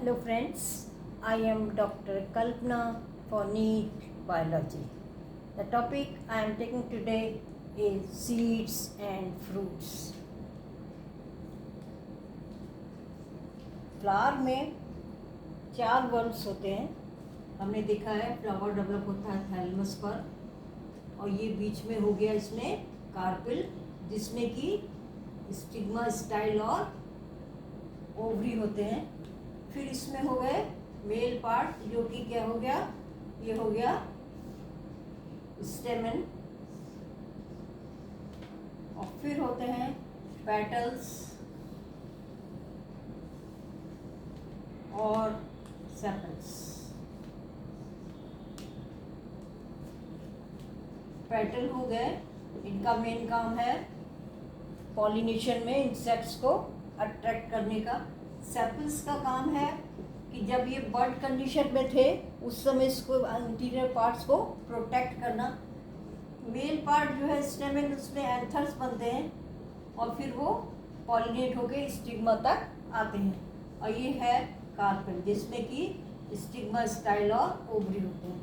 Hello friends, I am Dr. Kalpana for NEET Biology. The topic I am taking today is seeds and fruits. Flower में 4 words होते हैं. हमने देखा है flower develop होता है थैलेमस पर, और ये बीच में हो गया इसमें कार्पेल, जिसमें कि स्टिग्मा, स्टाइल और ओवरी होते हैं. फिर इसमें हो गए मेल पार्ट, जो कि क्या हो गया, ये हो गया स्टेमन. और फिर होते हैं पेटल्स और सेपल्स. पेटल हो गए, इनका मेन काम है पॉलिनेशन में इंसेक्ट्स को अट्रैक्ट करने का. सेपल्स का काम है कि जब ये बर्ड कंडीशन में थे उस समय इसको इंटीरियर पार्ट्स को प्रोटेक्ट करना. मेल पार्ट जो है स्टेमन, उसमें एंथर्स बनते हैं और फिर वो पॉलिनेट होके स्टिग्मा तक आते हैं. और ये है कार्पेल, जिसमें कि स्टिग्मा, स्टाइल और ओवरी होते हैं.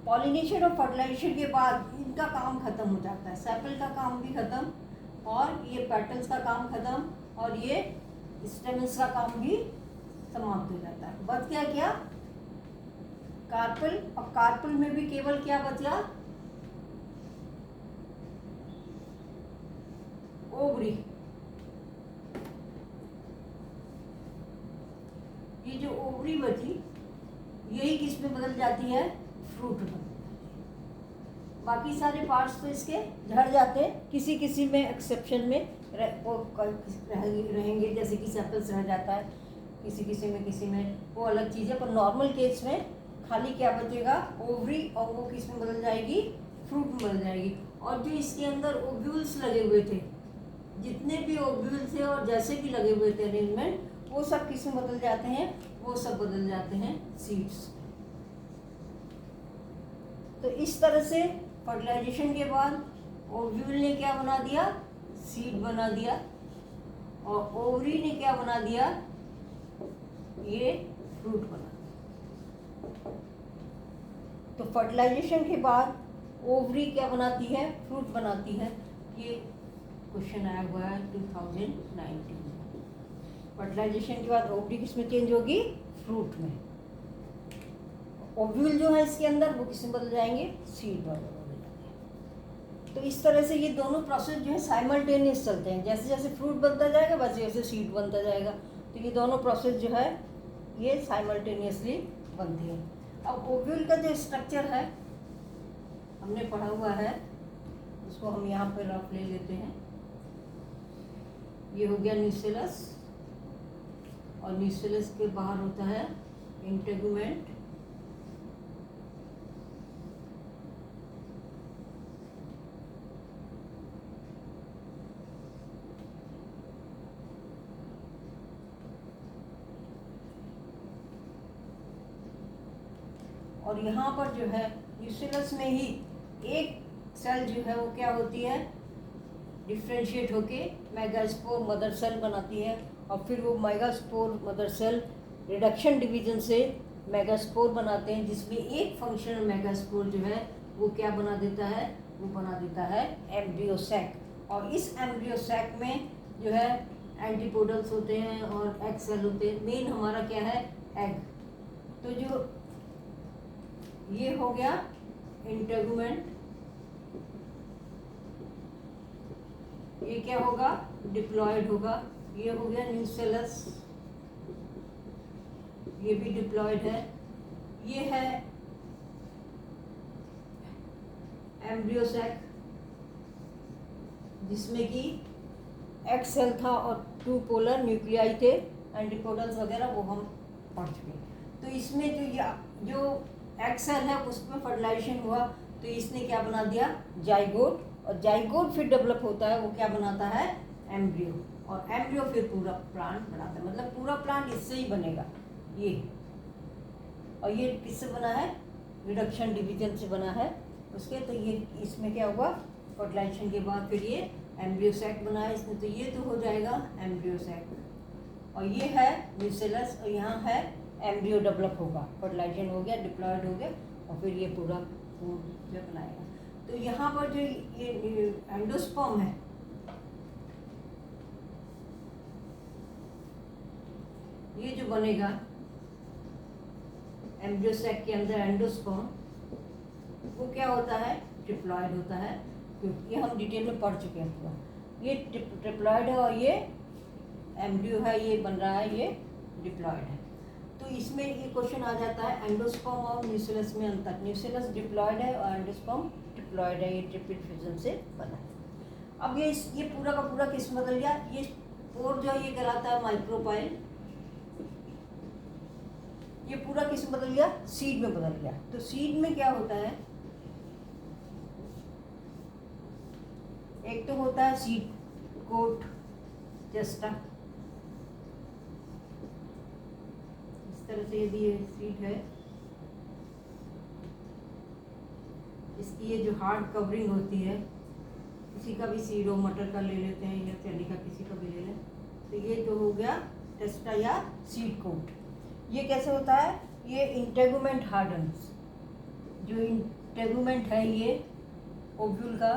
पॉलिनेशन और फर्टिलाइजेशन के बाद इनका काम खत्म हो जाता है. सेपल का काम भी खत्म, और ये पेटल्स का काम खत्म, और ये स्टेमन्स का काम भी समाप्त हो जाता है. बच क्या क्या, कार्पेल. और कार्पेल में भी केवल क्या बचा, ओवरी. ये जो ओवरी बची, यही किस में बदल जाती है, फ्रूट में. बाकी सारे पार्ट्स तो इसके झड़ जाते हैं. किसी किसी में एक्सेप्शन में रहेंगे, जैसे कि सेपल्स रह जाता है किसी में वो अलग चीज़ है. पर नॉर्मल केस में खाली क्या बचेगा, ओवरी, और वो किस में बदल जाएगी, फ्रूट में बदल जाएगी. और जो इसके अंदर ओव्यूल्स लगे हुए थे, जितने भी ओव्यूल्स थे और जैसे भी लगे हुए थे अरेंजमेंट, वो सब किस में बदल जाते हैं, वो सब बदल जाते हैं सीड्स. तो इस तरह से फर्टिलाइजेशन के बाद ओव्यूल ने क्या बना दिया, सीड बना दिया, और ओवरी ने क्या बना दिया, ये फ्रूट बना दिया. तो फर्टिलाइजेशन के बाद ओवरी क्या बनाती है, फ्रूट बनाती है. ये क्वेश्चन आया हुआ है 2019 में. फर्टिलाइजेशन के बाद ओवरी किस में चेंज होगी, फ्रूट में. ओव्यूल जो है इसके अंदर, वो किस में बदल जाएंगे, सीड में बदल जाएंगे. तो इस तरह से ये दोनों प्रोसेस जो है साइमल्टेनियस चलते हैं. जैसे जैसे फ्रूट बनता जाएगा वैसे वैसे सीड बनता जाएगा. तो ये दोनों प्रोसेस जो है ये साइमल्टेनियसली बनती है. अब ओव्यूल का जो स्ट्रक्चर है हमने पढ़ा हुआ है, उसको हम यहाँ पर रफ ले लेते हैं. ये हो गया न्यूसेलस, और न्यूसेलस के बाहर होता है इंटेगुमेंट. और यहाँ पर जो है न्यूसेलस में ही एक सेल जो है वो क्या होती है, डिफ्रेंशिएट होके मेगास्पोर मदर सेल बनाती है. और फिर वो megaspore mother cell reduction division से मेगास्पोर बनाते हैं, जिसमें एक फंक्शनल मेगास्पोर जो है वो क्या बना देता है, वो बना देता है एम्ब्रियो सैक. और इस एम्ब्रियो सैक में जो है एंटीपोडल्स होते हैं और एग सेल होते हैं. मेन हमारा क्या है, एग. तो जो ये हो गया इंटेगुमेंट, ये क्या होगा, डिप्लॉयड होगा. ये हो गया न्यूसेलस, ये भी डिप्लॉयड है. ये है एम्ब्रियो सैक, जिसमें कि एग सेल था और 2 पोलर न्यूक्लियाई थे. एंटीपोडल्स वगैरह वो हम पढ़ चुके. तो इसमें जो एग सेल है उसमें फर्टिलाइजेशन हुआ, तो इसने क्या बना दिया, जाइगोट. और जाइगोट फिर डेवलप होता है, वो क्या बनाता है, एम्ब्रियो. और एम्ब्रियो फिर पूरा प्लांट बनाता है. मतलब पूरा प्लांट इससे ही बनेगा ये. और ये किससे बना है, रिडक्शन डिवीजन से बना है उसके. तो ये इसमें क्या हुआ, फर्टिलाइजेशन के बाद फिर ये एम्ब्रियो सैक बना है इसने. तो ये तो हो जाएगा एम्ब्रियो सैक. और ये है न्यूसेलस और यहाँ है एम्ब्रियो डेवलप होगा, फर्टिलाइजेशन हो गया, डिप्लॉयड हो गया और फिर ये पूरा फूल जो बनाएगा। तो यहाँ पर जो ये एंडोस्पर्म है, ये जो बनेगा एम्ब्रियो सैक के अंदर एंडोस्पर्म, वो क्या होता है, ट्रिप्लॉयड होता है, क्योंकि ये हम डिटेल में पढ़ चुके हैं पूरा। ये ट्रिप्लॉयड है और ये एम्ब्रियो है, ये बन रहा है, ये डिप्लॉयड है। तो इसमें ये क्वेश्चन आ जाता है एंडोस्पर्म और न्यूसेलस में अंतर। न्यूसेलस डिप्लॉयड है और एंडोस्पर्म ट्रिप्लॉयड है, ये ट्रिपल फ्यूजन से बना है। अब ये पूरा का पूरा किस बदल गया, ये पोर जो ये कहलाता है माइक्रोपाइल, ये पूरा किस बदल गया, सीड में बदल गया। तो सीड में क्या होता है, एक तो होता है सीड कोट जस्टा, इस तरह से यदि ये सीड है, इसकी ये जो हार्ड कवरिंग होती है, किसी का भी सीड हो, मटर का ले लेते हैं या चने का, किसी का भी ले लें, तो ये जो हो गया टेस्टा या सीड कोट। ये कैसे होता है, ये इंटेगुमेंट हार्डन्स, जो इंटेगुमेंट है ये ओव्यूल का,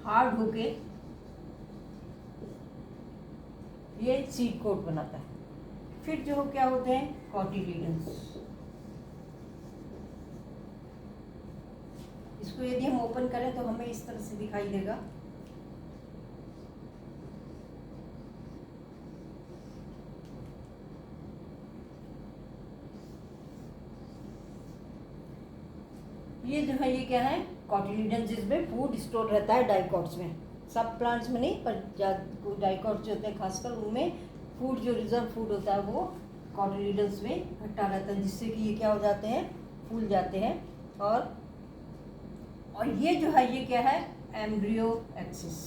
हार्ड होके ये सीड कोट बनाता है। फिर जो क्या होते हैं कॉटिलीडन्स, इसको यदि हम ओपन करें तो हमें इस तरह से दिखाई देगा। ये जो है ये क्या है, कॉटिलीडन्स, जिसमें फूड स्टोर रहता है डाइकॉट्स में, सब प्लांट्स में नहीं पर डाइकॉट्स जो होते हैं खासकर उनमें फूड, जो रिजर्व फूड होता है वो कॉटिलीडन्स में इकट्ठा रहता है, जिससे कि ये क्या हो जाते हैं, फूल जाते हैं। और ये जो है ये क्या है, एम्ब्रियो एक्सिस।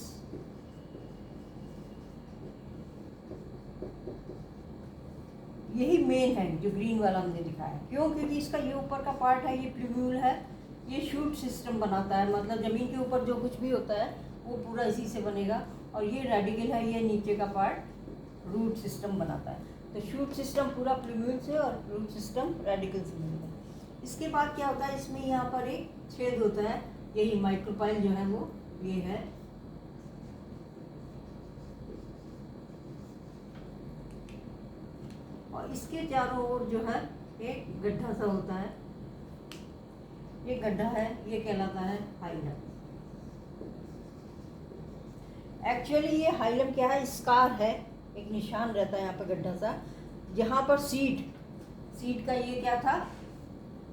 यही मेन है जो ग्रीन वाला हमने दिखाया। क्यों, क्योंकि इसका ये ऊपर का पार्ट है, ये प्लूम्यूल है, ये शूट सिस्टम बनाता है, मतलब ज़मीन के ऊपर जो कुछ भी होता है वो पूरा इसी से बनेगा। और ये रेडिकल है, ये नीचे का पार्ट रूट सिस्टम बनाता है। तो शूट सिस्टम पूरा प्लूम्यूल से और रूट सिस्टम रेडिकल से बनेगा। इसके बाद क्या होता है, इसमें यहाँ पर एक छेद होता है, यही माइक्रोपाइल जो है वो ये है। और इसके चारों ओर जो है एक गड्ढा सा होता है, ये गड्ढा है, ये कहलाता है हाइलम। एक्चुअली ये हाइलम क्या है, स्कार है, एक निशान रहता है यहाँ पर गड्ढा सा, जहाँ पर सीड का ये क्या था,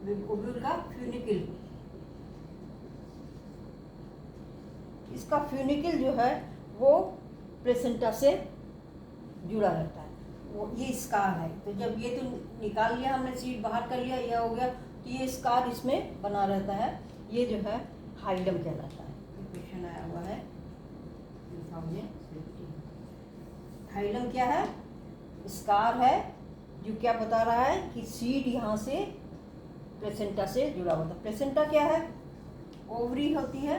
ओव्यूल का फ्यूनिकल, इसका फ्यूनिकल जो है वो प्लेसेंटा से जुड़ा रहता है, वो ये स्कार है। तो जब ये तो निकाल लिया हमने, सीड बाहर कर लिया, यह हो गया, तो ये स्कार इसमें बना रहता है, ये जो है हाइलम कहलाता है। क्वेश्चन आया हुआ है 2015। हाइलम क्या है, स्कार है जो क्या बता रहा है कि सीड यहाँ से प्लेसेंटा से जुड़ा हुआ था। प्लेसेंटा क्या है, ओवरी होती है,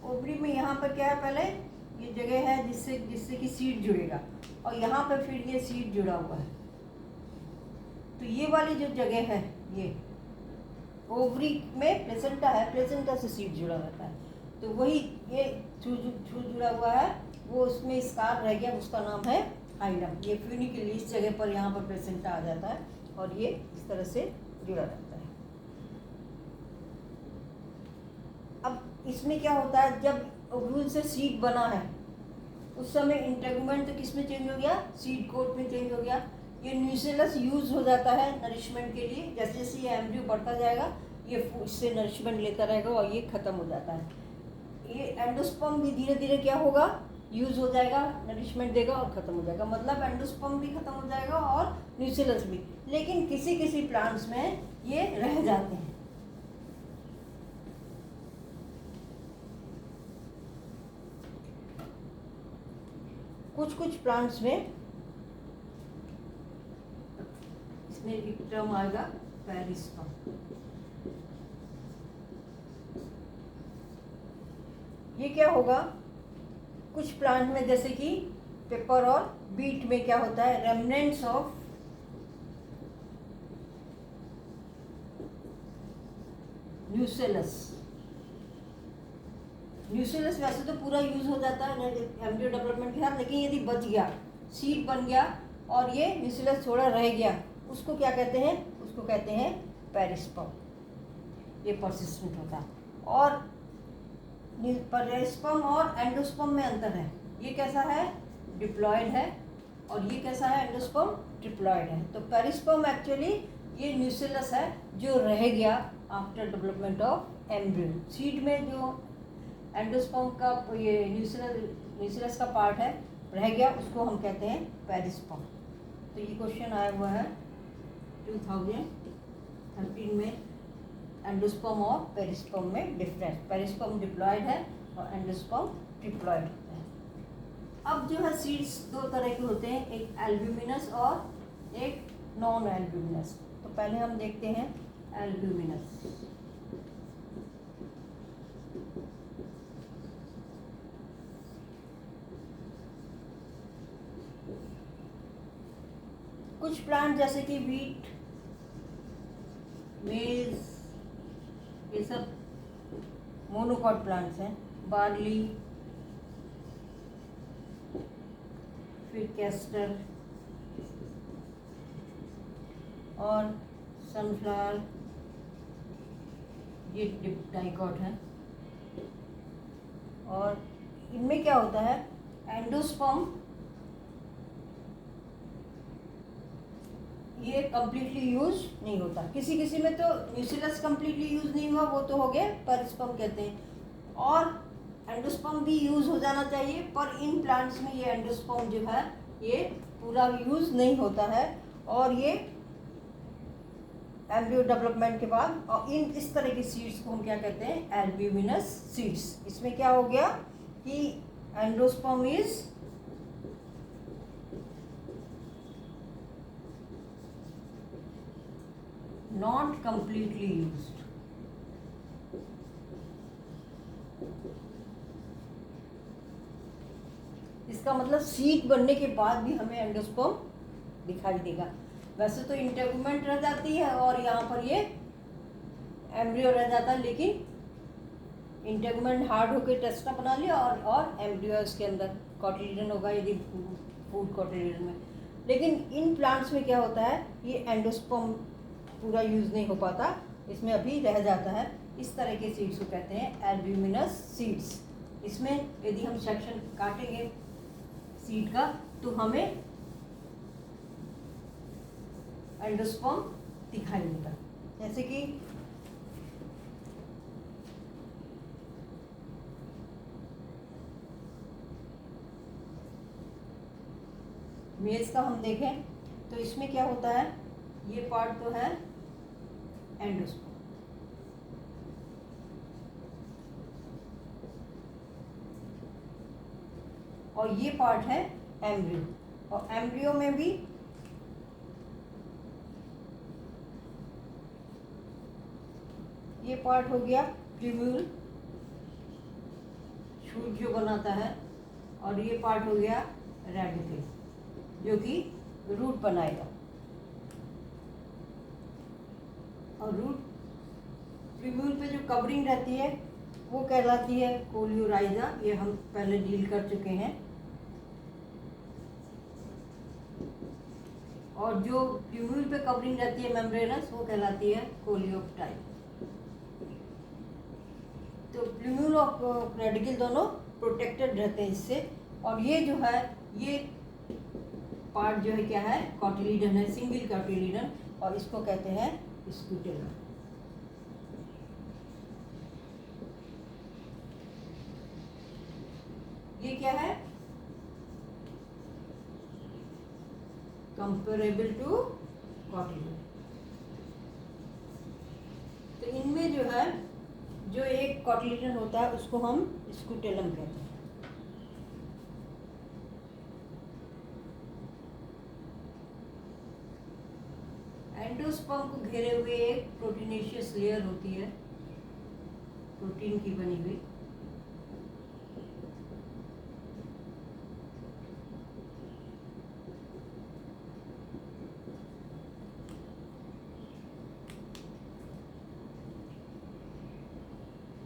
ओवरी में यहाँ पर क्या है, पहले ये जगह है जिससे कि सीड जुड़ेगा, और यहाँ पर फिर ये सीड जुड़ा हुआ है। तो ये वाली जो जगह है, ये ओवरी में प्लेसेंटा है, प्लेसेंटा से सीड जुड़ा रहता है। तो वही ये छू जुड़ा हुआ है, वो उसमें स्कार रह गया, उसका नाम है हाइलम। ये फ्यूनिकल, इस जगह पर यहाँ पर प्लेसेंटा आ जाता है और ये इस तरह से जुड़ा रहता है। अब इसमें क्या होता है, जब ओव्यूल से सीड बना है उस समय इंटेगुमेंट तो किस में चेंज हो गया, सीड कोट में चेंज हो गया। ये न्यूसेलस यूज हो जाता है नरिशमेंट के लिए, जैसे जैसे ये एम्ब्रियो बढ़ता जाएगा ये इससे नरिशमेंट लेता रहेगा और ये खत्म हो जाता है। ये एंडोस्पर्म भी धीरे धीरे क्या होगा, यूज हो जाएगा, नरिशमेंट देगा और खत्म हो जाएगा। मतलब एंडोस्पर्म भी खत्म हो जाएगा और न्यूसेलस भी, लेकिन किसी किसी प्लांट्स में ये रह जाते हैं। कुछ प्लांट्स में इसमें एक टर्म आएगा पेरिस्पर्म। ये क्या होगा, कुछ प्लांट में जैसे कि पेपर और बीट में क्या होता है, रेमनेंट्स ऑफ न्यूसेलस। न्यूसेलस वैसे तो पूरा यूज हो जाता है एम्ब्रियो डेवलपमेंट के साथ, लेकिन यदि बच गया, सीड बन गया और ये न्यूसेलस थोड़ा रह गया, उसको क्या कहते हैं, उसको कहते हैं पेरिस्पर्म। ये परसिस्टेंट होता है। और पेरिस्पर्म और एंडोस्पर्म में अंतर है। ये कैसा है, डिप्लॉयड है, और ये कैसा है, एंडोस्पर्म ट्रिप्लॉयड है। तो पेरिस्पर्म एक्चुअली ये न्यूसेलस है जो रह गया after development of embryo. Seed में जो एंडोस्पर्म का ये न्यूसेलस का पार्ट है रह गया, उसको हम कहते हैं पेरिस्पर्म। तो ये क्वेश्चन आया हुआ है 2013 में, एंडोस्पर्म और पेरिस्पर्म में डिफरेंस। पेरिस्पर्म डिप्लॉयड है और एंडोस्पर्म ट्रिप्लॉयड है। अब जो है सीड्स दो तरह के होते हैं, एक एल्ब्यूमिनस और एक नॉन एल्ब्यूमिनस। तो पहले हम देखते हैं एल्ब्यूमिनस। कुछ प्लांट जैसे कि वीट, मेज, ये सब मोनोकॉट प्लांट्स हैं। बार्ली, फिर कैस्टर और सनफ्लावर, ये डाइकॉट है। और इनमें क्या होता है, एंडोस्पर्म ये कम्प्लीटली यूज नहीं होता। किसी किसी में तो न्यूसेलस कम्प्लीटली यूज नहीं हुआ, वो तो हो गए पेरिस्पर्म कहते हैं। और एंडोस्पर्म भी यूज हो जाना चाहिए, पर इन प्लांट्स में ये एंडोस्पर्म जो है ये पूरा यूज नहीं होता है। और ये एम्ब्रियो डेवलपमेंट के बाद, और इस तरह की सीड्स को हम क्या कहते हैं, एल्ब्यूमिनस सीड्स। इसमें क्या हो गया कि endosperm is not completely used। इसका मतलब सीड बनने के बाद भी हमें एंडोस्पर्म दिखाई देगा। वैसे तो इंटेगुमेंट रह जाती है और यहाँ पर ये एम्ब्रियो रह जाता है, लेकिन इंटेगुमेंट हार्ड होकर टेस्टा बना लिया और एम्ब्रियो इसके अंदर कॉटिलीडन होगा यदि फूड कॉटिलीडन में। लेकिन इन प्लांट्स में क्या होता है, ये एंडोस्पर्म पूरा यूज़ नहीं हो पाता, इसमें अभी रह जाता है। इस तरह के सीड्स को कहते हैं एल्ब्यूमिनस सीड्स। इसमें यदि हम सेक्शन काटेंगे सीड का तो हमें एंडोस्पर्म दिखाई देगा। जैसे कि मेज का हम देखें तो इसमें क्या होता है, ये पार्ट तो है एंडोस्पर्म, और ये पार्ट है एम्ब्रियो। और एम्ब्रियो में भी ये पार्ट हो गया प्यूम्यूल, शूट जो बनाता है, और ये पार्ट हो गया रेडिकल जो कि रूट बनाएगा। और रूट प्यूम्यूल पे जो कवरिंग रहती है वो कहलाती है कोलियोराइजा। ये हम पहले डील कर चुके हैं। और जो प्यूम्यूल पे कवरिंग रहती है मेम्ब्रेनस, वो कहलाती है कोलियोप्टाइल। तो प्यूम्यूल और रेडिकल दोनों प्रोटेक्टेड रहते हैं इससे। और ये जो है, ये पार्ट जो है क्या है, कॉटिलीडन है, सिंगल कॉटिलीडन, और इसको कहते हैं स्क्यूटेलम। ये क्या है, कंपेरेबल टू कॉटिलीडन। तो इनमें जो है, जो एक कॉटिलीडन होता है उसको हम स्क्यूटेलम कहते हैं। एंडोस्पर्म को घेरे हुए एक प्रोटीनेशियस लेयर होती है, प्रोटीन की बनी हुई,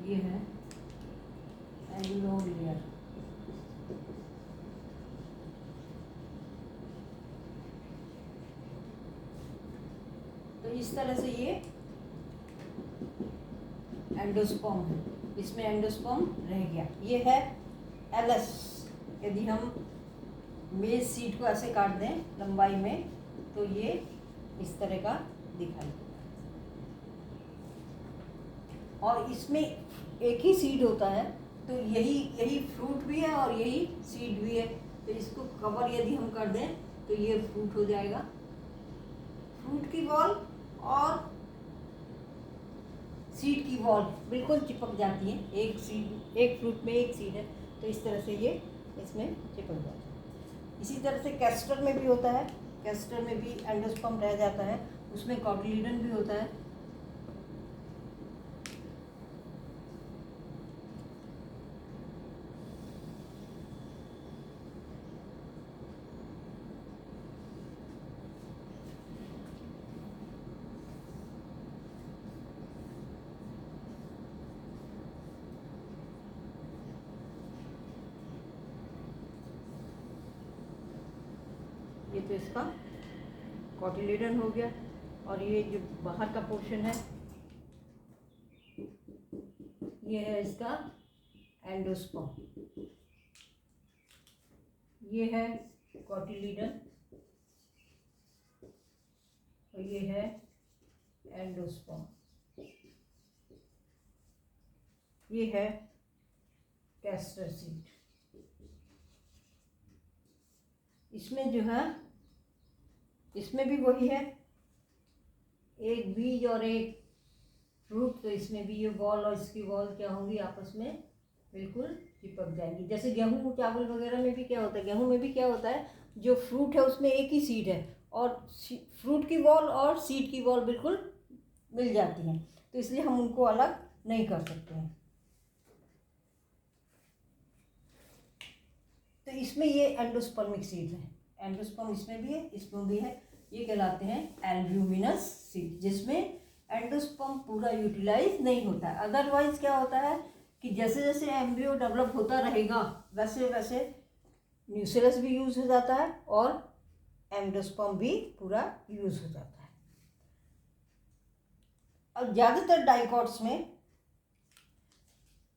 ये है एंग्लो लेयर। तो इस तरह से ये एंडोस्पर्म है, इसमें एंडोस्पर्म रह गया। ये है एलएस। यदि हम मेज सीड को ऐसे काट दें लंबाई में तो ये इस तरह का दिखाई देगा। और इसमें एक ही सीड होता है, तो यही फ्रूट भी है और यही सीड भी है। तो इसको कवर यदि हम कर दें तो ये फ्रूट हो जाएगा। फ्रूट की बॉल और सीड की बॉल बिल्कुल चिपक जाती है। एक सीड, एक फ्रूट में एक सीड है, तो इस तरह से ये इसमें चिपक जाता है। इसी तरह से कैस्टर में भी होता है। कैस्टर में भी एंडोस्पर्म रह जाता है, उसमें कॉटिलीडन भी होता है। ये तो इसका कॉटिलीडन हो गया। और ये जो बाहर का पोर्शन है ये है इसका एंडोस्पर्म। ये है कॉटिलीडन और ये है एंडोस्पर्म। ये है कैस्टर सीड। इसमें जो है, इसमें भी वही है, एक बीज और एक फ्रूट। तो इसमें भी ये बॉल और इसकी बॉल क्या होंगी, आपस में बिल्कुल चिपक जाएंगी। जैसे गेहूं चावल वगैरह में भी क्या होता है, गेहूं में भी क्या होता है, जो फ्रूट है उसमें एक ही सीड है और फ्रूट की बॉल और सीड की बॉल बिल्कुल मिल जाती हैं, तो इसलिए हम उनको अलग नहीं कर सकते हैं। तो इसमें ये एंडोस्पर्मिक सीड है। एंडोस्पर्म इसमें भी है, इसमें भी है। ये कहलाते हैं एल्ब्यूमिनस सीड, जिसमें एंडोस्पर्म पूरा यूटिलाइज नहीं होता है। अदरवाइज क्या होता है कि जैसे जैसे एम्ब्रियो डेवलप होता रहेगा वैसे वैसे न्यूसेलस भी यूज हो जाता है और एंडोस्पर्म भी पूरा यूज हो जाता है। अब ज़्यादातर डाइकॉट्स में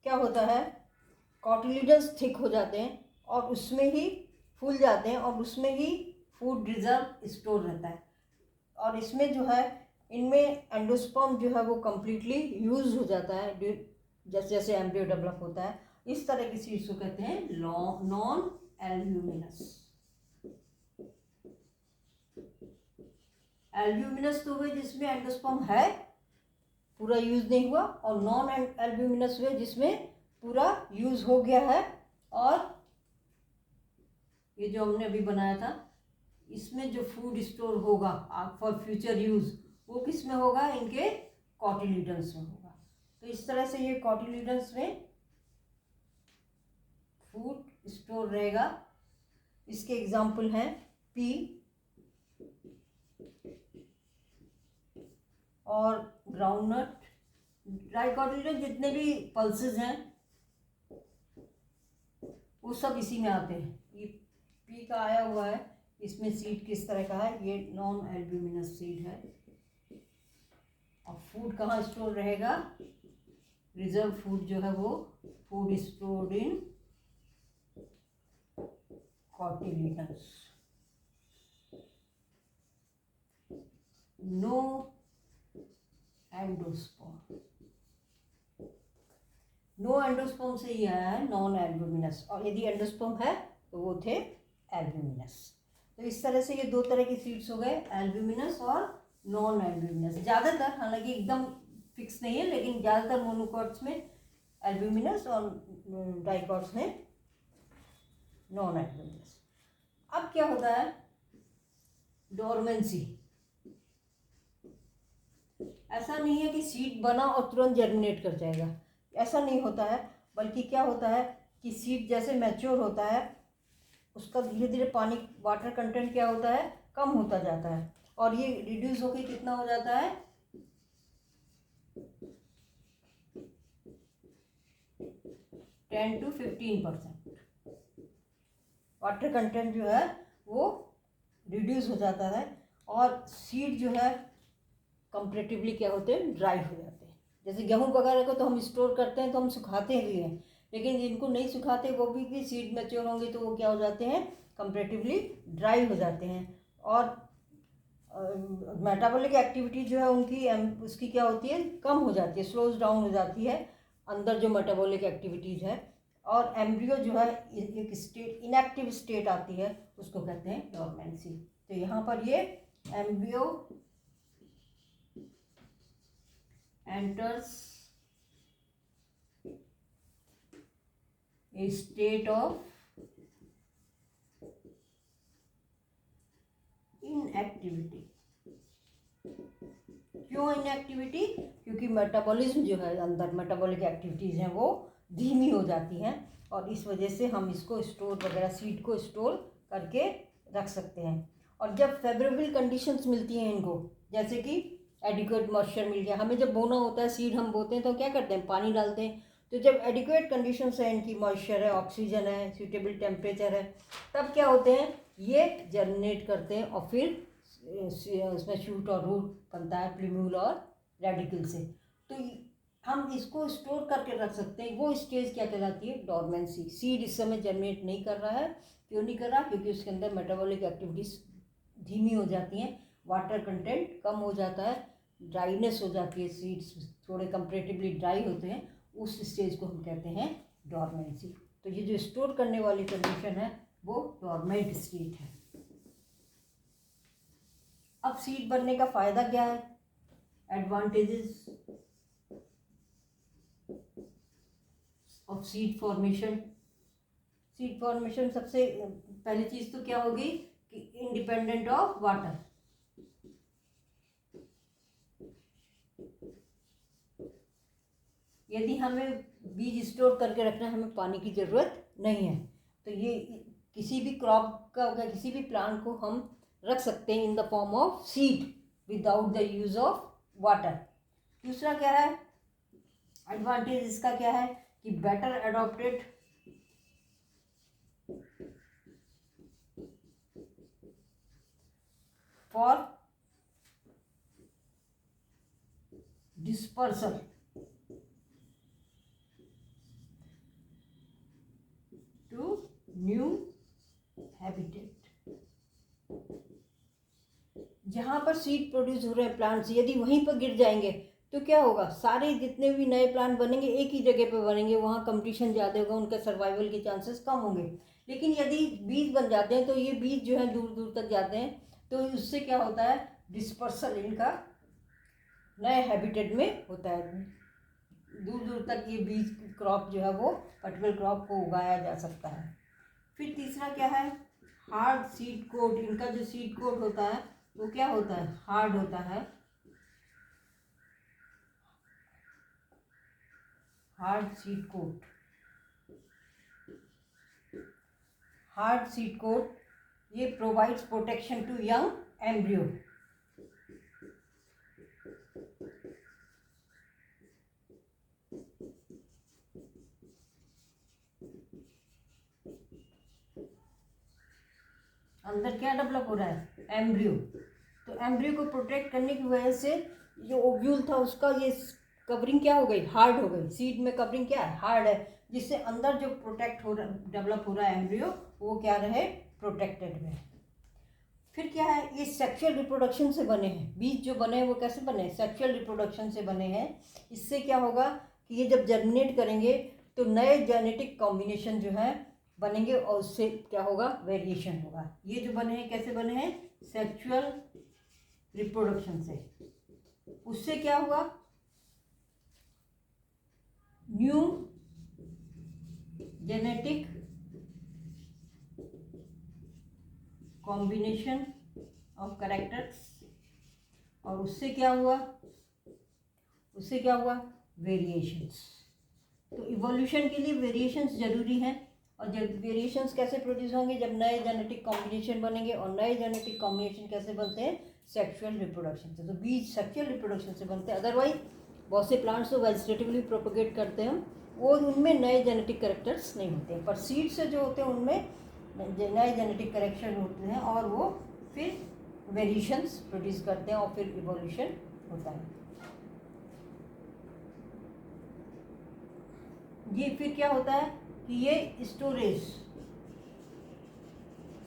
क्या होता है, कॉटिलीडन्स थिक हो जाते हैं और उसमें ही फूल जाते हैं और उसमें ही फूड रिजर्व स्टोर रहता है। और इसमें जो है, इनमें एंडोस्पर्म जो है वो कम्प्लीटली यूज हो जाता है जैसे जैसे एम्ब्रियो डेवलप होता है। इस तरह की सीड्स को कहते हैं नॉन एल्ब्यूमिनस। एल्ब्यूमिनस तो हुए जिसमें एंडोस्पर्म है, पूरा यूज नहीं हुआ, और नॉन एल्ब्यूमिनस हुए जिसमें पूरा यूज हो गया है। और ये जो हमने अभी बनाया था, इसमें जो फूड स्टोर होगा फॉर फ्यूचर यूज, वो किस में होगा, इनके कॉटिलीडन्स में होगा। तो इस तरह से ये कॉटिलीडन्स में फूड स्टोर रहेगा। इसके एग्जाम्पल हैं पी और ग्राउंडनट। डाइकोटिलीडन जितने भी पल्सेस हैं वो सब इसी में आते हैं। ये पी का आया हुआ है, इसमें सीड किस तरह का है, ये नॉन एल्ब्यूमिनस सीड है। और फूड कहाँ स्टोर रहेगा, रिजर्व फूड जो है वो food stored in cotyledons. No endosperm. No endosperm से ही आया है नॉन एल्ब्यूमिनस, और यदि एंडोस्पर्म है तो वो थे एल्ब्यूमिनस। तो इस तरह से ये दो तरह की सीड्स हो गए, एल्ब्यूमिनस और नॉन एल्ब्यूमिनस। ज़्यादातर, हालांकि एकदम फिक्स नहीं है, लेकिन ज़्यादातर मोनोकॉट्स में एल्ब्यूमिनस और डाइकॉट्स में नॉन एल्ब्यूमिनस। अब क्या होता है, डोरमेंसी। ऐसा नहीं है कि सीड बना और तुरंत जर्मिनेट कर जाएगा, ऐसा नहीं होता है। बल्कि क्या होता है कि सीड जैसे मैच्योर होता है, उसका धीरे धीरे पानी, वाटर कंटेंट क्या होता है, कम होता जाता है, और ये रिड्यूस होकर कितना हो जाता है, 10 to 15%। वाटर कंटेंट जो है वो रिड्यूस हो जाता है और सीड जो है कंपैरेटिवली क्या होते हैं, ड्राई हो जाते हैं। जैसे गेहूं वगैरह को तो हम स्टोर करते हैं तो हम सुखाते भी हैं, लेकिन जिनको नहीं सुखाते वो भी सीड मैच्योर होंगे तो वो क्या हो जाते हैं, कंपैरेटिवली ड्राई हो जाते हैं। और मेटाबॉलिक एक्टिविटी जो है उनकी उसकी क्या होती है, कम हो जाती है, स्लोज डाउन हो जाती है अंदर जो मेटाबॉलिक एक्टिविटीज़ है। और एम्ब्रियो जो है एक स्टेट, इनएक्टिव स्टेट आती है, उसको कहते हैं डोरमेंसी। तो यहाँ पर ये embryo enters a state of inactivity। क्यों इनएक्टिविटी? क्योंकि मेटाबॉलिज्म जो है अंदर, मेटाबॉलिक एक्टिविटीज़ हैं वो धीमी हो जाती हैं और इस वजह से हम इसको स्टोर वगैरह, सीड को स्टोर करके रख सकते हैं। और जब फेवरेबल कंडीशंस मिलती हैं इनको, जैसे कि एडिक्वेट मॉइस्चर मिल गया, हमें जब बोना होता है, सीड हम बोते हैं तो क्या करते हैं, पानी डालते हैं। तो जब एडिक्वेट कंडीशंस है, इनकी मॉइस्चर है, ऑक्सीजन है, सूटेबल टेम्परेचर है, तब क्या होते हैं, ये जर्मिनेट करते हैं और फिर उसमें शूट और रूट बनता है प्लूम्यूल और रेडिकल से। तो हम इसको स्टोर करके रख सकते हैं। वो स्टेज क्या कहलाती है, डोरमेंसी। सीड इस समय जर्मिनेट नहीं कर रहा है। क्यों नहीं कर रहा? क्योंकि उसके अंदर मेटाबॉलिक एक्टिविटीज़ धीमी हो जाती हैं, वाटर कंटेंट कम हो जाता है, ड्राइनेस हो जाती है, सीड्स थोड़े कंपैरेटिवली ड्राई होते हैं। उस स्टेज को हम कहते हैं डोरमेंसी। तो ये जो स्टोर करने वाली कंडीशन है वो डोरमेंट स्टेट है। अब सीड बनने का फ़ायदा क्या है, advantages of seed formation. Seed formation सबसे पहली चीज़ तो क्या होगी कि इंडिपेंडेंट ऑफ वाटर। यदि हमें बीज स्टोर करके रखना है, हमें पानी की ज़रूरत नहीं है, तो ये किसी भी क्रॉप का, किसी भी प्लांट को हम रख सकते हैं in the form of seed without the use of water. दूसरा क्या है एडवांटेज इसका, क्या है कि better adopted for dispersal to new habitat. जहाँ पर सीड प्रोड्यूस हो रहे हैं प्लांट्स, यदि वहीं पर गिर जाएंगे तो क्या होगा, सारे जितने भी नए प्लांट बनेंगे एक ही जगह पे बनेंगे, वहाँ कंपटीशन ज़्यादा होगा, उनका सर्वाइवल के चांसेस कम होंगे। लेकिन यदि बीज बन जाते हैं तो ये बीज जो है दूर दूर तक जाते हैं, तो उससे क्या होता है, डिस्पर्सल इनका नए हैबिटेट में होता है, दूर दूर तक ये बीज क्रॉप जो है वो पर्टिकुलर क्रॉप को उगाया जा सकता है। फिर तीसरा क्या है, हार्ड सीड कोट। इनका जो सीड कोट होता है वो क्या होता है, हार्ड होता है। Hard seed coat, hard seed coat ये provides protection to young embryo. अंदर क्या डेवलप हो रहा है, एम्ब्रियो। तो एम्ब्रियो को प्रोटेक्ट करने की वजह से जो ओव्यूल था उसका ये कवरिंग क्या हो गई, हार्ड हो गई। सीड में कवरिंग क्या है, हार्ड है, जिससे अंदर जो प्रोटेक्ट हो रहा, डेवलप हो रहा है एम्ब्रियो, वो क्या रहे, प्रोटेक्टेड में। फिर क्या है, ये सेक्सुअल रिप्रोडक्शन से बने हैं। बीज जो बने हैं वो कैसे बने हैं, सेक्सुअल रिप्रोडक्शन से बने हैं। इससे क्या होगा कि ये जब जर्मिनेट करेंगे तो नए जेनेटिक कॉम्बिनेशन जो है बनेंगे और उससे क्या होगा, वेरिएशन होगा। ये जो बने हैं कैसे बने हैं, सेक्सुअल रिप्रोडक्शन से। उससे क्या हुआ, new genetic combination of characters, और उससे क्या हुआ, उससे क्या हुआ, वेरिएशंस। तो इवोल्यूशन के लिए वेरिएशंस जरूरी हैं। और जब वेरिएशंस कैसे प्रोड्यूस होंगे, जब नए जेनेटिक कॉम्बिनेशन बनेंगे। और नए जेनेटिक कॉम्बिनेशन कैसे बनते हैं, सेक्सुअल रिप्रोडक्शन से। तो बीज सेक्सुअल रिप्रोडक्शन से बनते हैं। अदरवाइज बहुत से प्लांट्स तो वेजिटेटिवली प्रोपोगेट करते हैं हम, वो उनमें नए जेनेटिक कैरेक्टर्स नहीं होते हैं, पर सीड से जो होते हैं उनमें नए जेनेटिक करेक्शन होते हैं और वो फिर वेरिएशंस प्रोड्यूस करते हैं और फिर इवोल्यूशन होता है। ये फिर क्या होता है कि ये स्टोरेज,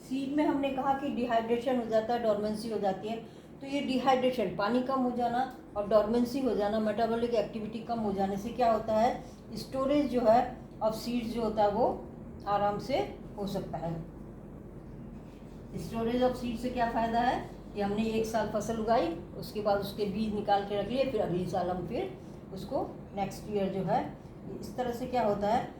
सीड में हमने कहा कि डिहाइड्रेशन हो जाता है, डॉर्मेंसी हो जाती है, तो ये डिहाइड्रेशन, पानी कम हो जाना और डॉर्मेंसी हो जाना, मेटाबॉलिक एक्टिविटी कम हो जाने से क्या होता है, स्टोरेज जो है ऑफ सीड्स जो होता है वो आराम से हो सकता है। स्टोरेज ऑफ सीड से क्या फ़ायदा है कि हमने एक साल फसल उगाई, उसके बाद उसके बीज निकाल के रख लिए, फिर अगले साल हम फिर उसको नेक्स्ट ईयर जो है, इस तरह से क्या होता है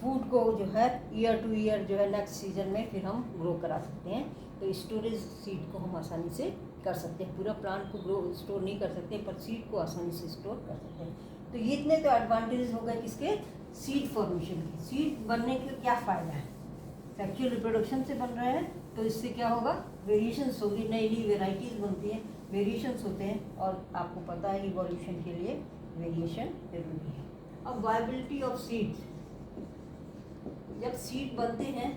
फूड को जो है ईयर टू ईयर जो है नेक्स्ट सीजन में फिर हम ग्रो करा सकते हैं। तो स्टोरेज सीड को हम आसानी से कर सकते हैं, पूरा प्लांट को ग्रो स्टोर नहीं कर सकते पर सीड को आसानी से स्टोर कर सकते हैं। तो ये इतने तो एडवांटेज हो गए किसके, सीड फॉर्मेशन के। सीड बनने के क्या फ़ायदा है, सेक्सुअल रिप्रोडक्शन से बन रहे हैं तो इससे क्या होगा, वेरिएशंस होगी, नई नई वेराइटीज़ बनती हैं, वेरिएशंस होते हैं और आपको पता है इवोल्यूशन के लिए वेरिएशन जरूरी है। अब वायबिलिटी ऑफ सीड्स, जब सीड बनते हैं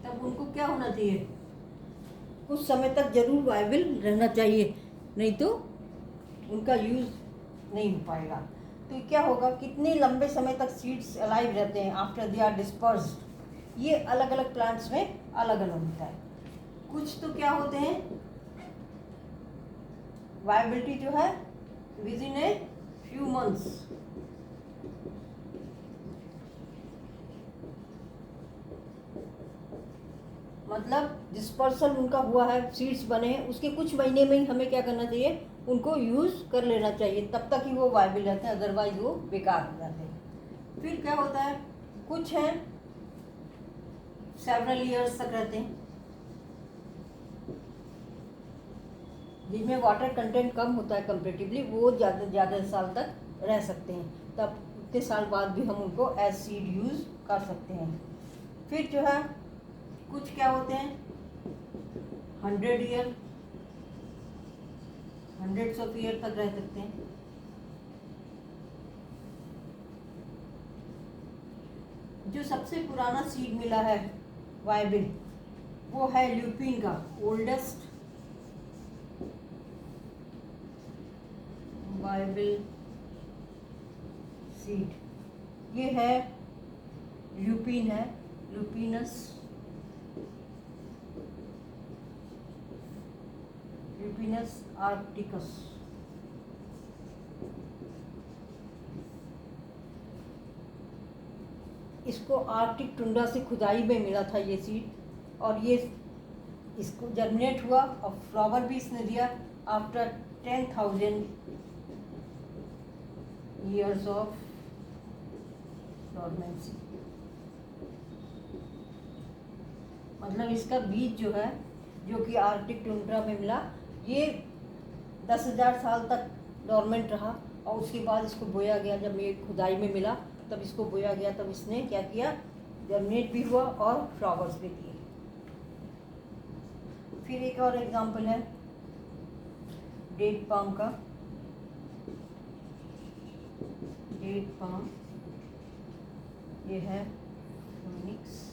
तब उनको क्या होना चाहिए, कुछ समय तक जरूर वायबल रहना चाहिए, नहीं तो उनका यूज़ नहीं हो पाएगा। तो क्या होगा, कितने लंबे समय तक सीड्स अलाइव रहते हैं आफ्टर दे आर डिस्पर्स्ड, ये अलग अलग प्लांट्स में अलग अलग होता है। कुछ तो क्या होते हैं, वायबिलिटी जो है with in a few months, मतलब डिस्पर्सल उनका हुआ है, सीड्स बने हैं, उसके कुछ महीने में ही हमें क्या करना चाहिए, उनको यूज़ कर लेना चाहिए, तब तक ही वो वायबल रहते हैं, अदरवाइज वो बेकार हो जाते हैं। फिर क्या होता है, कुछ हैं सेवरल ईयर्स तक रहते हैं, जिनमें वाटर कंटेंट कम होता है कंपेरेटिवली, वो ज़्यादा साल तक रह सकते हैं, तब इतने साल बाद भी हम उनको एज सीड यूज़ कर सकते हैं। फिर जो है कुछ क्या होते हैं 100 ईयर, हंड्रेड्स ऑफ ईयर तक रह सकते हैं। जो सबसे पुराना सीड मिला है वायबिल वो है ल्यूपिन का, ओल्डेस्ट वायबिल सीड, ये है ल्यूपिन, है ल्यूपिनस, ल्यूपिनस आर्क्टिकस। इसको आर्कटिक टुंड्रा से खुदाई में मिला था ये सीड, और ये इसको जर्मिनेट हुआ और फ्लावर भी इसने दिया आफ्टर 10,000 ईयर्स ऑफ डॉर्मेंसी। मतलब इसका बीज जो है, जो कि आर्कटिक टुंड्रा में मिला, ये 10,000 साल तक डॉर्मेंट रहा और उसके बाद इसको बोया गया, जब ये खुदाई में मिला तब इसको बोया गया, तब इसने क्या किया, जर्मिनेट भी हुआ और फ्लावर्स भी दिए। फिर एक और एग्जांपल है डेट पाम का, डेट पाम, ये है फिनिक्स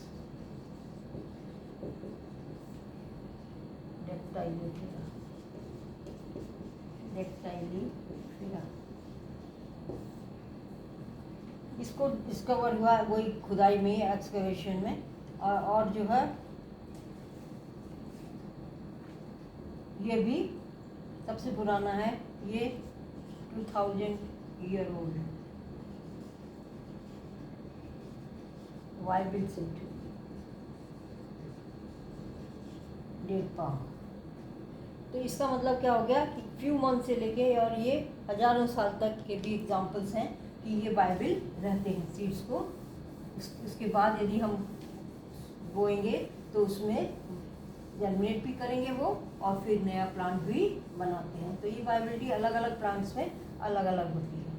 डेक्टाइलिफेरा। इसको डिस्कवर हुआ वही खुदाई में, एक्सकवेशन में, और जो है ये भी सबसे पुराना है, ये 2000 year old viable seed date palm. तो इसका मतलब क्या हो गया कि फ्यू मंथ से लेके और ये हजारों साल तक के भी एग्जांपल्स हैं कि ये वायबिल रहते हैं सीड्स को। उसके बाद यदि हम बोएंगे तो उसमें जर्मिनेट भी करेंगे वो और फिर नया प्लांट भी बनाते हैं। तो ये वायबिलिटी अलग अलग प्लांट्स में अलग अलग होती है।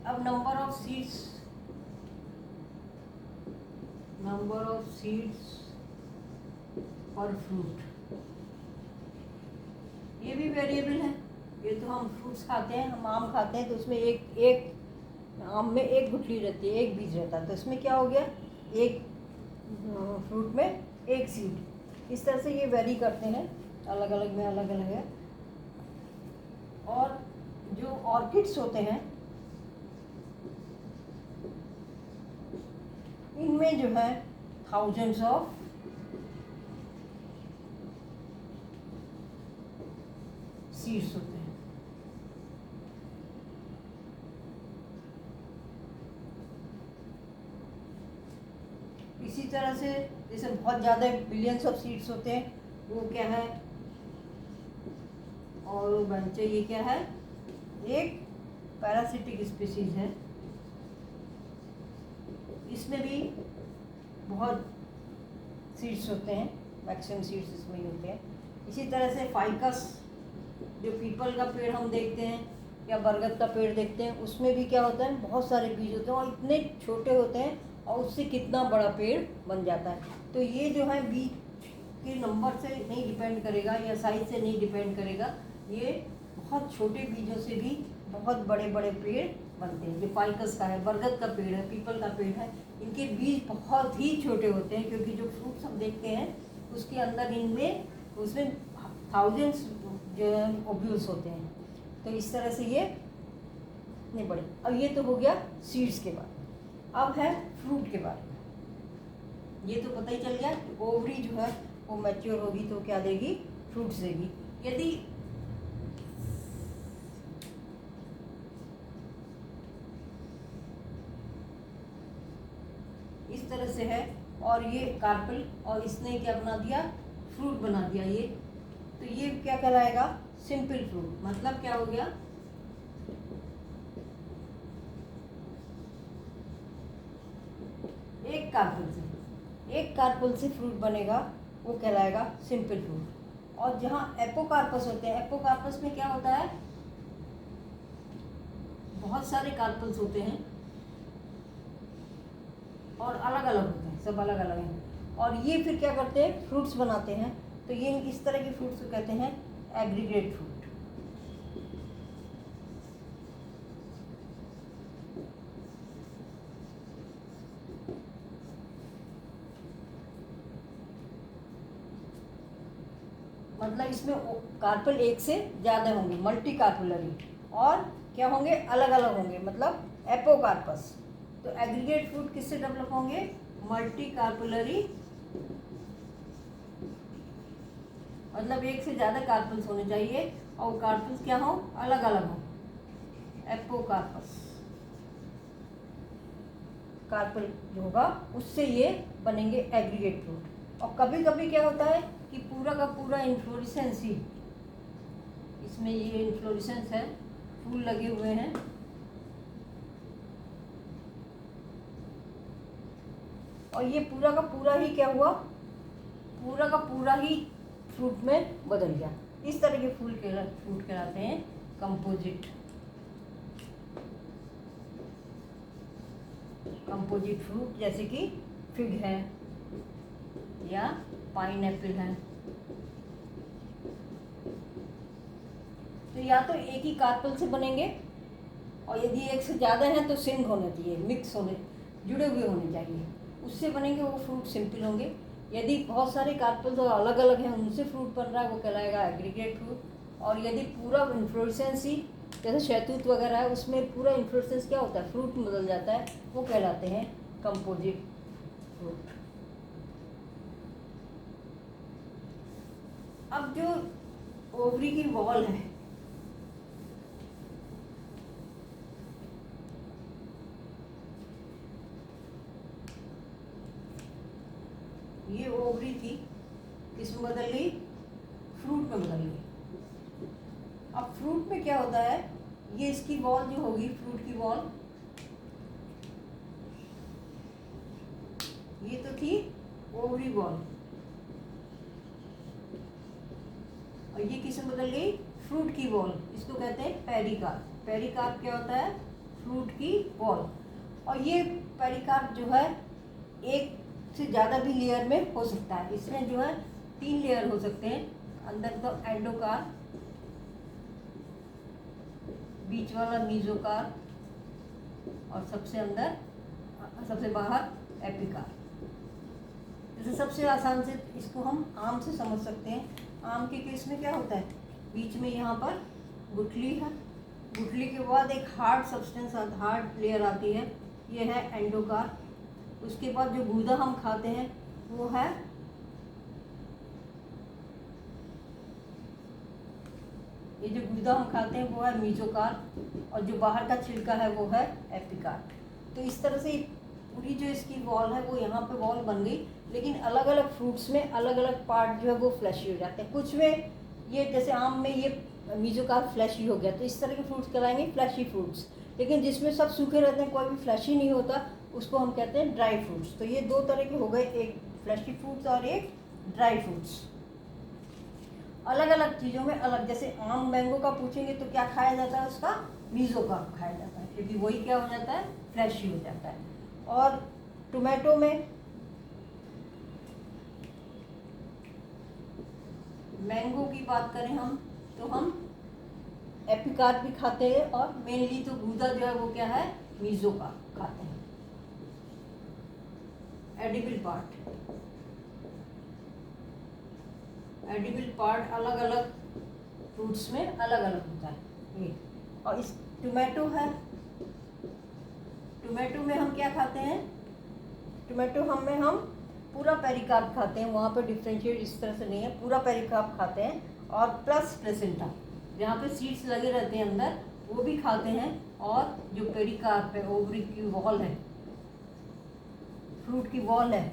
अब नंबर ऑफ सीड्स पर फ्रूट, ये भी वेरिएबल है। ये तो हम फ्रूट्स खाते हैं, हम आम खाते हैं तो उसमें एक एक आम में एक गुठली रहती है, एक बीज रहता है, तो इसमें क्या हो गया, एक फ्रूट में एक सीड। इस तरह से ये वेरी करते हैं, अलग अलग में अलग अलग है। और जो ऑर्किड्स होते हैं इनमें जो है थाउजेंड्स ऑफ सीड्स होते हैं। इसी तरह से जैसे बहुत ज़्यादा बिलियंस ऑफ सीड्स होते हैं, वो क्या है, और बंचे ये क्या है, एक पैरासिटिक स्पीशीज है। इसमें भी बहुत सीड्स होते हैं, मैक्सिमम सीड्स इसमें ही होते हैं। इसी तरह से फाइकस, जो पीपल का पेड़ हम देखते हैं या बरगद का पेड़ देखते हैं, उसमें भी क्या होता है, बहुत सारे बीज होते हैं और इतने छोटे होते हैं और उससे कितना बड़ा पेड़ बन जाता है। तो ये जो है बीज के नंबर से नहीं डिपेंड करेगा या साइज से नहीं डिपेंड करेगा, ये बहुत छोटे बीजों से भी बहुत बड़े बड़े पेड़ बनते हैं। जो फाइकस का है, बरगद का पेड़ है, पीपल का पेड़ है, इनके बीज बहुत ही छोटे होते हैं, क्योंकि जो फ्रूट्स हम देखते हैं उसके अंदर इनमें उसमें थाउजेंड्स जो है ओव्यूल्स होते हैं। तो इस तरह से ये नहीं बड़े। अब ये तो हो गया सीड्स के बाद, अब है फ्रूट के बारे में। ये तो पता ही चल गया कि ओवरी जो है वो मैच्योर होगी तो क्या देगी, फ्रूट्स देगी। यदि इस तरह से है और ये कार्पल, और इसने क्या बना दिया, फ्रूट बना दिया ये, तो ये क्या कहलाएगा, सिंपल फ्रूट। मतलब क्या हो गया, एक कार्पल से फ्रूट बनेगा, वो कहलाएगा सिंपल फ्रूट। और जहाँ एपोकार्पस होते हैं, एपोकार्पस में क्या होता है, बहुत सारे कार्पल्स होते हैं और अलग अलग होते हैं, सब अलग अलग हैं, और ये फिर क्या करते हैं, फ्रूट्स बनाते हैं। तो ये इस तरह के फ्रूट्स को कहते हैं एग्रीगेट फ्रूट। मतलब इसमें कार्पल एक से ज़्यादा होंगे, मल्टी कार्पुलरी, और क्या होंगे, अलग अलग होंगे, मतलब एपोकार्पस। तो एग्रीगेट फ्रूट किससे डेवलप होंगे, मल्टी कार्पुलरी, मतलब एक से ज़्यादा कार्पल्स होने चाहिए और कार्पल्स क्या हो, अलग अलग हो, एपोकार्पस। कार्पल जो होगा उससे ये बनेंगे एग्रीगेट फ्रूट। और कभी कभी क्या होता है कि पूरा का पूरा इन्फ्लोरेसेंस ही, इसमें ये इन्फ्लोरेसेंस है, फूल लगे हुए हैं, और ये पूरा का पूरा ही क्या हुआ, पूरा का पूरा ही फ्रूट में बदल गया। इस तरह के फ्रूट कहलाते हैं कंपोजिट फ्रूट, जैसे कि फिग है या पाइनएप्पल है। तो या तो एक ही कार्पल से बनेंगे, और यदि एक से ज़्यादा है तो सिंग होना चाहिए, मिक्स होने, जुड़े हुए होने चाहिए, उससे बनेंगे वो फ्रूट सिंपल होंगे। यदि बहुत सारे कार्पल तो अलग अलग हैं, उनसे फ्रूट बन रहा है, वो कहलाएगा एग्रीगेट फ्रूट। और यदि पूरा इन्फ्लोरेसेंस ही, जैसे शहतूत वगैरह है, उसमें पूरा इन्फ्लोरेसेंस क्या होता है, फ्रूट बदल जाता है, वो कहलाते हैं कंपोजिट फ्रूट। अब जो ओवरी की वॉल है, ये ओवरी थी, किसमें बदल गई, फ्रूट में बदल गई। अब फ्रूट में क्या होता है, ये इसकी वॉल जो होगी, फ्रूट की वॉल, ये तो थी ओवरी वॉल, और ये किसमें बदल गई, फ्रूट की वॉल। इसको कहते हैं पेरिकार्प। पेरिकार्प क्या होता है, फ्रूट की वॉल। और ये पेरिकार्प जो है एक से ज़्यादा भी लेयर में हो सकता है। इसमें जो है 3 लेयर हो सकते हैं, अंदर तो एंडोकार्प, बीच वाला मीजोकार और सबसे अंदर, सबसे बाहर एपिकार। जैसे सबसे आसान से इसको हम आम से समझ सकते हैं। आम के केस में क्या होता है, बीच में यहाँ पर गुठली है, गुठली के बाद एक हार्ड सब्सटेंस, हार्ड लेयर आती है, ये है एंडोकार। उसके बाद जो गूदा हम खाते हैं वो है ये जो गूदा हम खाते हैं वो है मीजोकार, और जो बाहर का छिलका है वो है एपिकार। तो इस तरह से पूरी जो इसकी वॉल है वो यहाँ पे वॉल बन गई, लेकिन अलग अलग फ्रूट्स में अलग अलग पार्ट जो है वो फ्लैशी हो जाते हैं। कुछ में ये, जैसे आम में ये मीजोकार फ्लैशी हो गया, तो इस तरह के फ्रूट्स कहलाएंगे फ्लैशी फ्रूट्स। लेकिन जिसमें सब सूखे रहते हैं, कोई भी फ्लैशी नहीं होता, उसको हम कहते हैं ड्राई फ्रूट्स। तो ये दो तरह के हो गए, एक फ्लैशी फ्रूट्स और एक ड्राई फ्रूट्स। अलग अलग चीज़ों में अलग, जैसे आम मैंगो का पूछेंगे तो क्या खाया जाता है, उसका मीजोकार खाया जाता है, क्योंकि वही क्या हो जाता है, फ्लैशी हो जाता है। और टोमेटो में, मैंगो की बात करें हम, तो हम एपिकार भी खाते हैं, और मेनली तो गूदा जो है वो क्या है, मीजोकार खाते हैं। एडिबल पार्ट, एडिबल पार्ट अलग अलग फ्रूट्स में अलग अलग होता है ये। और इस टोमेटो है, टोमेटो में हम क्या खाते हैं, टोमेटो हम पूरा पेरिकार्प खाते हैं, वहाँ पर डिफ्रेंशिएट इस तरह से नहीं है, पूरा पेरिकार्प खाते हैं, और प्लस प्लेसेंटा, जहाँ पे सीड्स लगे रहते हैं अंदर, वो भी खाते हैं। और जो पेरिकार्प है, ओवरी की वॉल है, फ्रूट की वॉल है,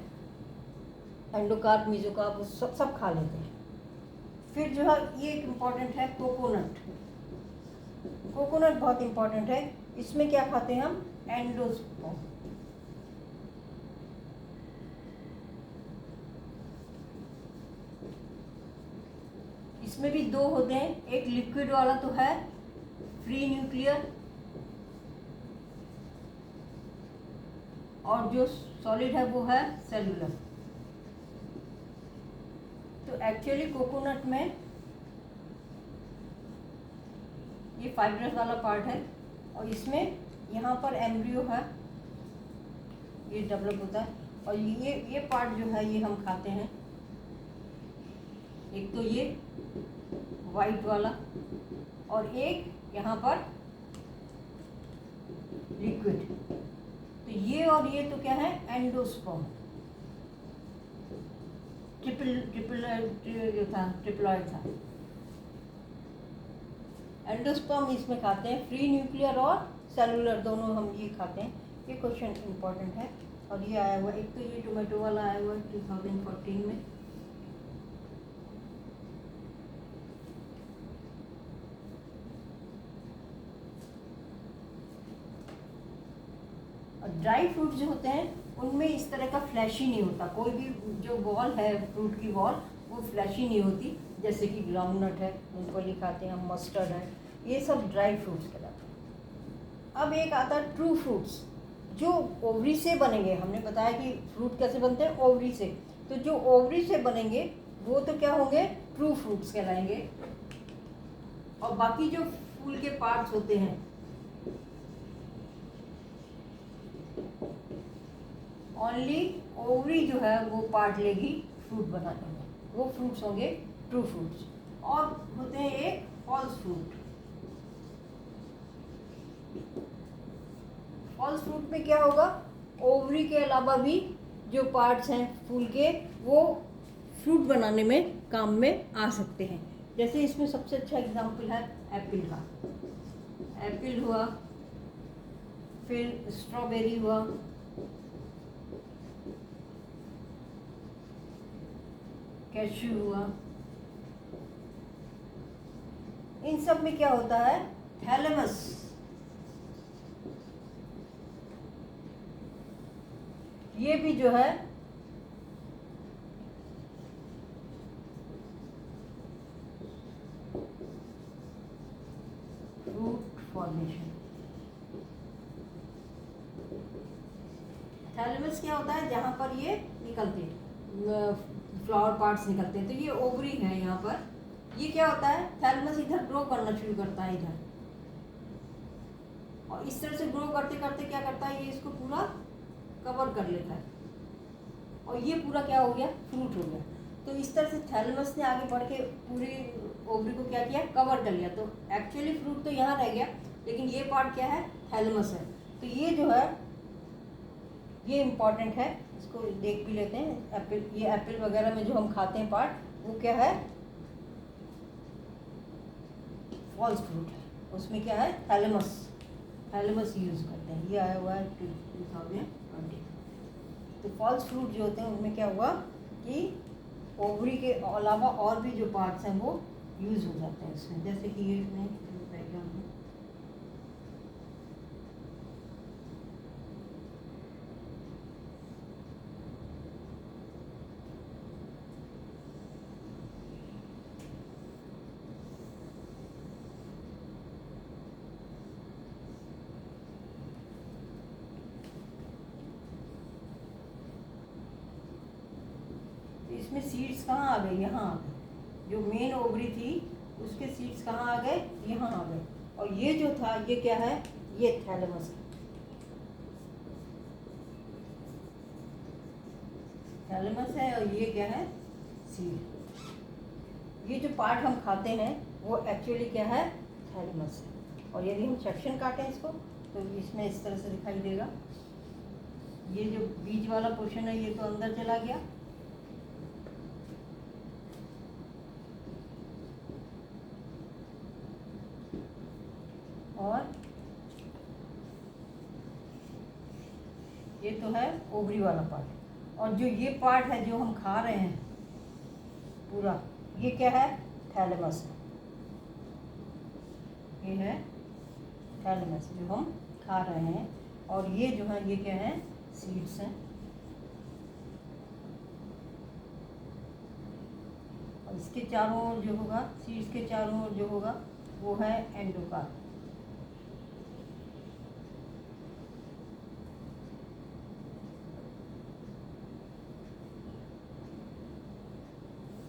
एंडोकार्प, मीजोकार्प, सब खा लेते हैं। फिर जो है ये एक इम्पॉर्टेंट है, कोकोनट। कोकोनट बहुत इम्पॉर्टेंट है। इसमें क्या खाते हैं हम, एंडोस्पर्म। इसमें भी दो होते हैं, एक लिक्विड वाला तो है फ्री न्यूक्लियर, और जो सॉलिड है वो है सेलुलर। तो एक्चुअली कोकोनट में ये फाइब्रस वाला पार्ट है, और इसमें यहाँ पर एम्ब्रियो है, ये डेवलप होता है, और ये पार्ट जो है ये हम खाते हैं। एक तो ये वाइट वाला, और एक यहाँ पर लिक्विड। तो ये और ये तो क्या है, एंडोस्पर्म, ट्रिपलॉइड था। एंडोस्पर्म इसमें खाते हैं, फ्री न्यूक्लियर और सेलुलर दोनों हम ये खाते हैं। ये क्वेश्चन इम्पोर्टेंट है। और ये आया हुआ, एक तो ये टोमेटो वाला आया हुआ 2014 में। और ड्राई फ्रूट जो होते हैं उनमें इस तरह का फ्लैशी नहीं होता, कोई भी जो वॉल है फ्रूट की वॉल वो फ्लैशी नहीं होती, जैसे कि ग्राउंडनट है, मूंगफली खाते हैं हम, मस्टर्ड है, ये सब ड्राई फ्रूट्स कहलाते हैं। अब एक आता है ट्रू फ्रूट्स, जो ओवरी से बनेंगे। हमने बताया कि फ्रूट कैसे बनते हैं, ओवरी से। तो जो ओवरी से बनेंगे वो तो क्या होंगे, ट्रू फ्रूट्स कहलाएंगे। और बाकी जो फूल के पार्ट्स होते हैं, ओनली ओवरी जो है वो पार्ट लेगी फ्रूट बनाने में, वो फ्रूट्स होंगे ट्रू फ्रूट्स। और होते हैं एक फॉल्स फ्रूट। फॉल्स फ्रूट में क्या होगा, ओवरी के अलावा भी जो पार्ट्स हैं फूल के वो फ्रूट बनाने में काम में आ सकते हैं। जैसे इसमें सबसे अच्छा एग्जाम्पल है एप्पल का। एप्पल हुआ, फिर स्ट्रॉबेरी हुआ, कैश्यू हुआ। इन सब में क्या होता है, थैलेमस, ये भी जो है फ्रूट फॉर्मेशन। थैलेमस क्या होता है, जहां पर ये निकलते हैं, फ्लावर पार्ट्स निकलते हैं, तो ये ओवरी है यहाँ पर। ये क्या होता है, थैलेमस इधर ग्रो करना शुरू करता है, इधर और इस तरह से ग्रो करते करते क्या करता है, ये इसको पूरा कवर कर लेता है और ये पूरा क्या हो गया, फ्रूट हो गया। तो इस तरह से थैलेमस ने आगे बढ़ के पूरी ओवरी को क्या किया, कवर कर लिया। तो एक्चुअली फ्रूट तो यहाँ रह गया, लेकिन ये पार्ट क्या है, थैलेमस है। तो ये जो है ये इम्पॉर्टेंट है, इसको देख भी लेते हैं। एप्पल, ये एप्पल वगैरह में जो हम खाते हैं पार्ट, वो क्या है, फॉल्स फ्रूट है, उसमें क्या है, थैलेमस, थैलेमस यूज़ करते हैं। ये आया हुआ है 2020। तो फॉल्स फ्रूट जो होते हैं उनमें क्या हुआ कि ओवरी के अलावा और भी जो पार्ट्स हैं वो यूज़ हो जाते हैं इसमें, जैसे कि ये इसमें डायग्राम है। इसमें सीड्स कहाँ आ गए, यहाँ आ गए। जो मेन ओवरी थी उसके सीड्स कहाँ आ गए, यहाँ आ गए। और ये जो था ये क्या है, ये थैलेमस है, थैलेमस है। और ये क्या है, सीड। ये जो पार्ट हम खाते हैं वो एक्चुअली क्या है, थैलेमस है। और यदि हम सेक्शन काटें इसको तो इसमें इस तरह से दिखाई देगा। ये जो बीच वाला पोर्शन है ये तो अंदर चला गया, और ये तो है ओवरी वाला पार्ट। और जो ये पार्ट है जो हम खा रहे हैं पूरा, ये क्या है, थैलेमस है। ये है थैलेमस जो हम खा रहे हैं। और ये जो है ये क्या है, सीड्स हैं। और इसके चारों ओर जो होगा, सीड्स के चारों ओर जो होगा वो है एंडोकार्प।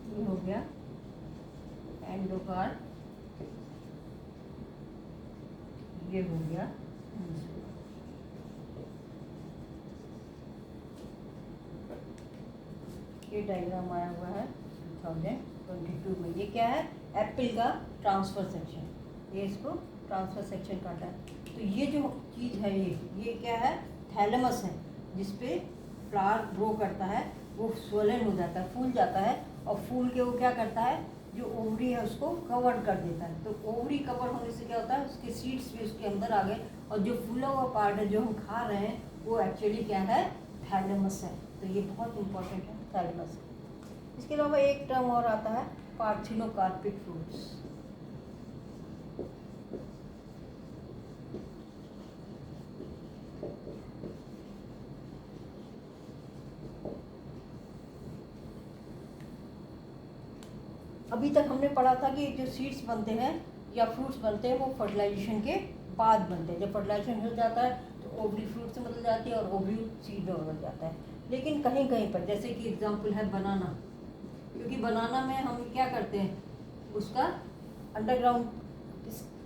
ये हो गया एंडोकार्प, ये हो गया। ये डायग्राम आया हुआ है 2022 में। ये क्या है, एप्पल का ट्रांसफर सेक्शन, ये इसको ट्रांसफर सेक्शन काटा है। तो ये जो चीज़ है ये क्या है, थैलेमस है, जिसपे फ्लावर ग्रो करता है, वो स्वलन हो जाता है, फूल जाता है। और फूल के वो क्या करता है, जो ओवरी है उसको कवर कर देता है। तो ओवरी कवर होने से क्या होता है, उसके सीड्स भी उसके अंदर आ गए। और जो फूला हुआ पार्ट है जो हम खा रहे हैं वो एक्चुअली क्या है, थैलेमस है। तो ये बहुत इंपॉर्टेंट है, थैलेमस। इसके अलावा एक टर्म और आता है, पार्थिनोकार्पिक फ्रूट्स। अभी तक हमने पढ़ा था कि जो सीड्स बनते हैं या फ्रूट्स बनते हैं वो फर्टिलाइजेशन के बाद बनते हैं। जब फर्टिलाइजेशन हो जाता है तो ओवरी फ्रूट से बदल जाती है और ओवरी सीड में बदल जाता है। लेकिन कहीं कहीं पर, जैसे कि एग्जांपल है बनाना, क्योंकि बनाना में हम क्या करते हैं, उसका अंडरग्राउंड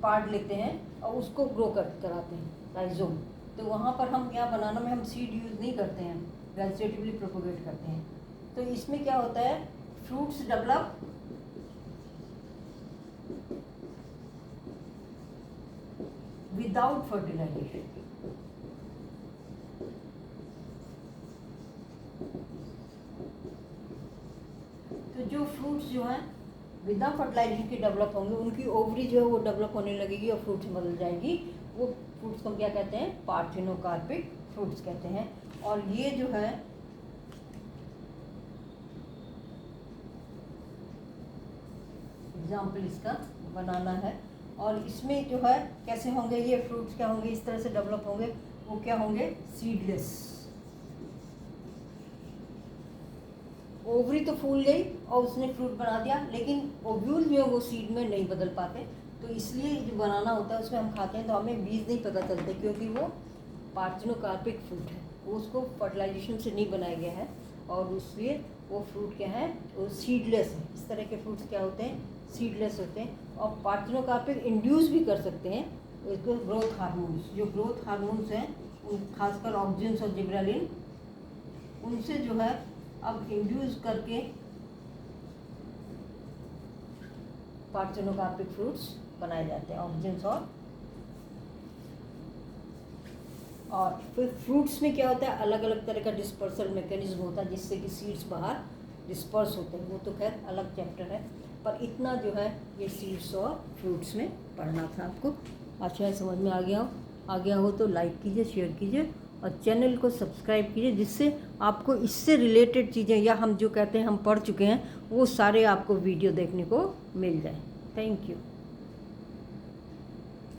पार्ट लेते हैं और उसको ग्रो कराते हैं, राइजोम। तो वहाँ पर हम यहाँ बनाना में हम सीड यूज़ नहीं करते हैं, वेजिटेटिवली प्रोपोगेट करते हैं। तो इसमें क्या होता है, फ्रूट्स डेवलप विदाउट फर्टिलाइजेशन। तो जो फ्रूट्स जो हैं विदाउट फर्टिलाइजेशन के डेवलप होंगे, उनकी ओवरी जो है वो डेवलप होने लगेगी और फ्रूट्स में बदल जाएगी। वो फ्रूट्स को हम क्या कहते हैं, पार्थिनोकार्पिक फ्रूट्स कहते हैं। और ये जो है एग्जाम्पल इसका बनाना है। और इसमें जो है कैसे होंगे ये फ्रूट्स, क्या होंगे, इस तरह से डेवलप होंगे। वो क्या होंगे, सीडलेस। ओवरी तो फूल गई और उसने फ्रूट बना दिया, लेकिन ओव्यूल जो है वो सीड में नहीं बदल पाते। तो इसलिए जो बनाना होता है उसमें हम खाते हैं तो हमें बीज नहीं पता चलते, क्योंकि वो पार्थिनोकार्पिक फ्रूट है, वो उसको फर्टिलाइजेशन से नहीं बनाया गया है। और इसलिए वो फ्रूट क्या है, वो सीडलेस है। इस तरह के फ्रूट्स क्या होते हैं, सीडलेस होते हैं। और पार्थिनोकार्पिक इंड्यूस भी कर सकते हैं, इसको ग्रोथ हार्मोन्स, जो ग्रोथ हार्मोन्स हैं उन खासकर ऑक्सिन और जिब्रेलिन, उनसे जो है अब इंड्यूस करके पार्थेनोकार्पिक फ्रूट्स बनाए जाते हैं, ऑक्सिन और फिर फ्रूट्स में क्या होता है, अलग अलग तरह का डिस्पर्सल मैकेनिज्म होता है जिससे कि सीड्स बाहर डिस्पर्स होते हैं, वो तो खैर अलग चैप्टर है, पर इतना जो है ये सीड्स और फ्रूट्स में पढ़ना था आपको। अच्छा है, समझ में आ गया हो तो लाइक कीजिए, शेयर कीजिए और चैनल को सब्सक्राइब कीजिए, जिससे आपको इससे रिलेटेड चीज़ें या हम जो कहते हैं हम पढ़ चुके हैं वो सारे आपको वीडियो देखने को मिल जाए। Thank you.